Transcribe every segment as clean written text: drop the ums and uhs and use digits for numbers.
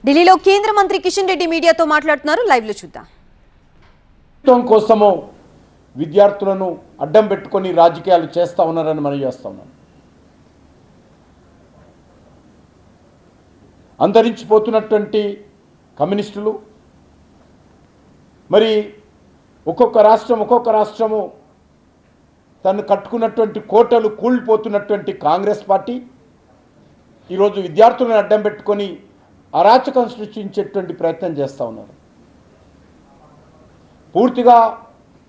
ఢిల్లీలో కేంద్ర మంత్రి కిషన్ రెడ్డి మీడియాతో మాట్లాడుతున్నారు. లైవ్ లో చూద్దాం. కోసమో విద్యార్థులను అడ్డం పెట్టుకొని రాజకీయాలు చేస్తా ఉన్నారని మనం చేస్తా ఉన్నాం. అంతరించిపోతున్నటువంటి కమ్యూనిస్టులు మరి ఒక్కొక్క రాష్ట్రము తను కట్టుకున్నటువంటి కోటలు కూలిపోతున్నటువంటి కాంగ్రెస్ పార్టీ ఈరోజు విద్యార్థులను అడ్డం పెట్టుకొని అరాచకం సృష్టించేటువంటి ప్రయత్నం చేస్తూ ఉన్నారు. పూర్తిగా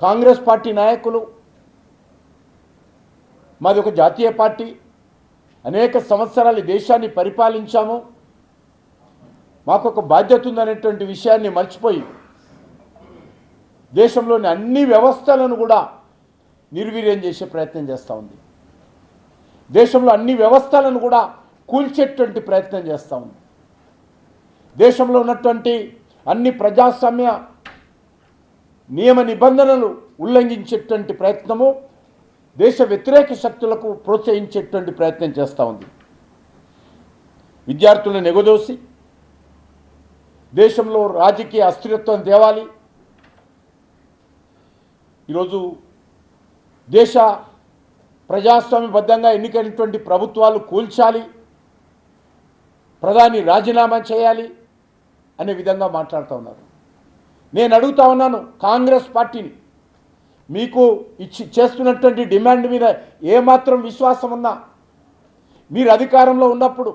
కాంగ్రెస్ పార్టీ నాయకులు మాది ఒక జాతీయ పార్టీ, అనేక సంవత్సరాలు దేశాన్ని పరిపాలించాము, మాకు ఒక బాధ్యత ఉందనేటువంటి విషయాన్ని మర్చిపోయి దేశంలోని అన్ని వ్యవస్థలను కూడా నిర్వీర్యం చేసే ప్రయత్నం చేస్తూ ఉంది. దేశంలో అన్ని వ్యవస్థలను కూడా కూల్చేటువంటి ప్రయత్నం చేస్తూ ఉంది. దేశంలో ఉన్నటువంటి అన్ని ప్రజాస్వామ్య నియమ నిబంధనలు ఉల్లంఘించేటువంటి ప్రయత్నము, దేశ వ్యతిరేక శక్తులకు ప్రోత్సహించేటువంటి ప్రయత్నం చేస్తూ ఉంది. విద్యార్థులను ఎగదోసి దేశంలో రాజకీయ అస్థిరత్వం తేవాలి, ఈరోజు దేశ ప్రజాస్వామ్యబద్ధంగా ఎన్నికైనటువంటి ప్రభుత్వాలు కూల్చాలి, ప్రధాని రాజీనామా చేయాలి అనే విధంగా మాట్లాడుతూ ఉన్నారు. నేను అడుగుతా ఉన్నాను కాంగ్రెస్ పార్టీని, మీకు చేస్తున్నటువంటి డిమాండ్ మీద ఏమాత్రం విశ్వాసం ఉన్నా మీరు అధికారంలో ఉన్నప్పుడు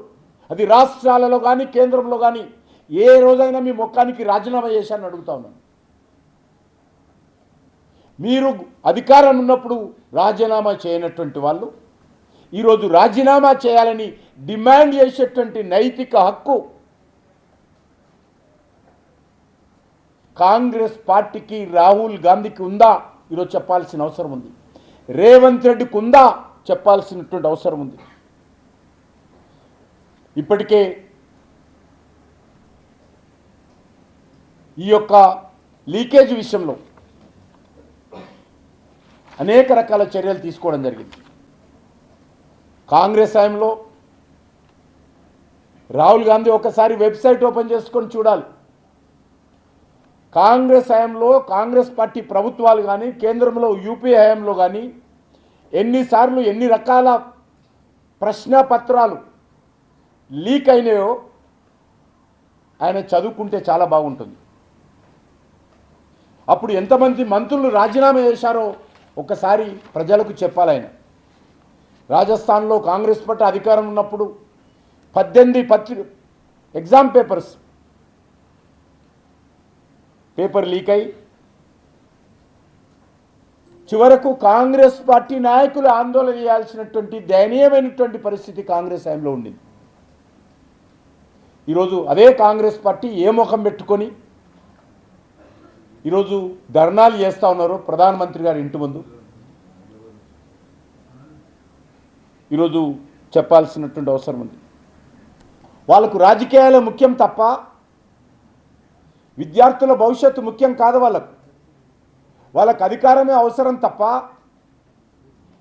అది రాష్ట్రాలలో కానీ కేంద్రంలో కానీ ఏ రోజైనా మీ ముఖానికి రాజీనామా చేశారని అడుగుతా ఉన్నాను. మీరు అధికారం ఉన్నప్పుడు రాజీనామా చేయనటువంటి వాళ్ళు ఈరోజు రాజీనామా చేయాలని డిమాండ్ చేసేటువంటి నైతిక హక్కు కాంగ్రెస్ పార్టీకి, రాహుల్ గాంధీకి ఉందా ఈరోజు చెప్పాల్సిన అవసరం ఉంది. రేవంత్ రెడ్డికి ఉందా చెప్పాల్సినటువంటి అవసరం ఉంది. ఇప్పటికే ఈ యొక్క లీకేజ్ విషయంలో అనేక రకాల చర్యలు తీసుకోవడం జరిగింది. కాంగ్రెస్ హయాంలో రాహుల్ గాంధీ ఒకసారి వెబ్సైట్ ఓపెన్ చేసుకొని చూడాలి. కాంగ్రెస్ హయాంలో కాంగ్రెస్ పార్టీ ప్రభుత్వాలు కానీ కేంద్రంలో యూపీ హయాంలో కానీ ఎన్నిసార్లు ఎన్ని రకాల ప్రశ్నపత్రాలు లీక్ అయినాయో ఆయన చదువుకుంటే చాలా బాగుంటుంది. అప్పుడు ఎంతమంది మంత్రులు రాజీనామా చేశారో ఒకసారి ప్రజలకు చెప్పాలి. ఆయన రాజస్థాన్లో కాంగ్రెస్ పార్టీ అధికారం ఉన్నప్పుడు 18 ఎగ్జామ్ పేపర్ లీక్ అయి చివరకు కాంగ్రెస్ పార్టీ నాయకులు ఆందోళన చేయాల్సినటువంటి దయనీయమైనటువంటి పరిస్థితి కాంగ్రెస్ హయాంలో ఉండింది. ఈరోజు అదే కాంగ్రెస్ పార్టీ ఏ ముఖం పెట్టుకొని ఈరోజు ధర్నాలు చేస్తూ ఉన్నారు ప్రధానమంత్రి గారి ఇంటి ముందు. ఈరోజు చెప్పాల్సినటువంటి అవసరం ఉంది. వాళ్ళకు రాజకీయాలే ముఖ్యం తప్ప విద్యార్థుల భవిష్యత్తు ముఖ్యం కాదు. వాళ్ళకు అధికారమే అవసరం తప్ప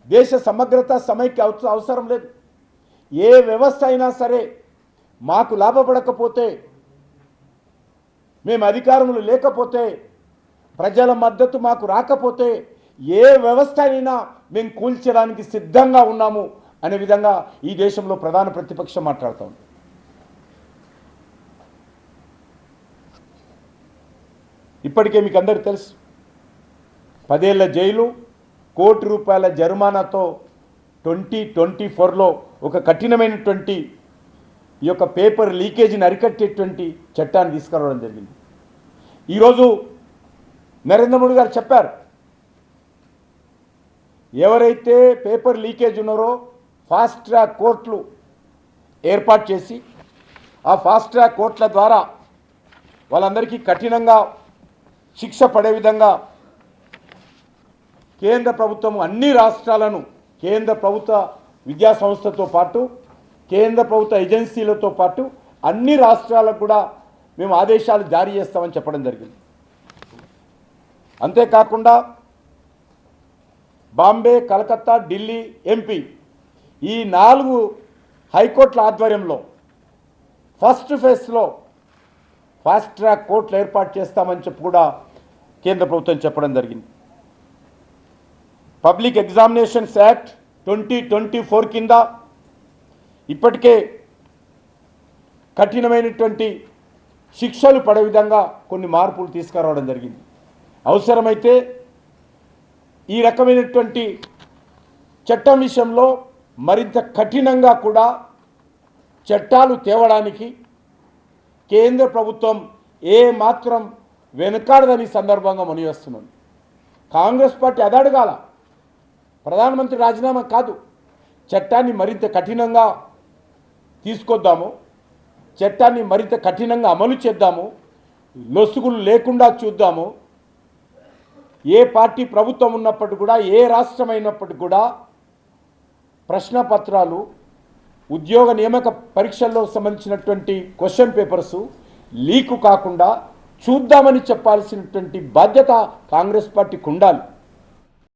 దేశ సమగ్రత సమైక్య అవసరం లేదు. ఏ వ్యవస్థ అయినా సరే మాకు లాభపడకపోతే, మేము అధికారంలో లేకపోతే, ప్రజల మద్దతు మాకు రాకపోతే ఏ వ్యవస్థ అయినా మేము కూల్చడానికి సిద్ధంగా ఉన్నాము అనే విధంగా ఈ దేశంలో ప్రధాన ప్రతిపక్షం మాట్లాడుతూ ఉంది. ఇప్పటికే మీకు అందరికీ తెలుసు, 10 ఏళ్ల జైలు, ₹1 కోటి జరిమానాతో 2024లో ఒక కఠినమైనటువంటి ఈ యొక్క పేపర్ లీకేజీని అరికట్టేటువంటి చట్టాన్ని తీసుకురావడం జరిగింది. ఈరోజు నరేంద్ర మోడీ గారు చెప్పారు, ఎవరైతే పేపర్ లీకేజ్ ఉన్నారో ఫాస్ట్ ట్రాక్ కోర్టులు ఏర్పాటు చేసి ఆ ఫాస్ట్ ట్రాక్ కోర్టుల ద్వారా వాళ్ళందరికీ కఠినంగా శిక్ష పడే విధంగా కేంద్ర ప్రభుత్వం అన్ని రాష్ట్రాలను, కేంద్ర ప్రభుత్వ విద్యా సంస్థతో పాటు కేంద్ర ప్రభుత్వ ఏజెన్సీలతో పాటు అన్ని రాష్ట్రాలకు కూడా మేము ఆదేశాలు జారీ చేస్తామని చెప్పడం జరిగింది. అంతేకాకుండా బాంబే, కలకత్తా, ఢిల్లీ, ఎంపీ ఈ 4 హైకోర్టుల ఆధ్వర్యంలో ఫస్ట్ ఫేజ్లో ఫాస్ట్ ట్రాక్ కోర్టులు ఏర్పాటు చేస్తామని చెప్పి కూడా కేంద్ర ప్రభుత్వం చెప్పడం జరిగింది. పబ్లిక్ ఎగ్జామినేషన్స్ యాక్ట్ 2024 కింద ఇప్పటికే కఠినమైనటువంటి శిక్షలు పడే విధంగా కొన్ని మార్పులు తీసుకురావడం జరిగింది. అవసరమైతే ఈ రకమైనటువంటి చట్టం విషయంలో మరింత కఠినంగా కూడా చట్టాలు తేవడానికి కేంద్ర ప్రభుత్వం ఏ మాత్రం వెనుకాడదని సందర్భంగా మునివేస్తున్నాను. కాంగ్రెస్ పార్టీ అది అడగాల, ప్రధానమంత్రి రాజీనామా కాదు, చట్టాన్ని మరింత కఠినంగా తీసుకొద్దాము, చట్టాన్ని మరింత కఠినంగా అమలు చేద్దాము, లొసుగులు లేకుండా చూద్దాము. ఏ పార్టీ ప్రభుత్వం ఉన్నప్పటికీ కూడా, ఏ రాష్ట్రం అయినప్పటికీ కూడా ప్రశ్నపత్రాలు, ఉద్యోగ నియామక పరీక్షల్లో సంబంధించినటువంటి క్వశ్చన్ పేపర్సు లీకు కాకుండా చూద్దామని చెప్పాల్సినటువంటి బాధ్యత కాంగ్రెస్ పార్టీకి ఉండాలి.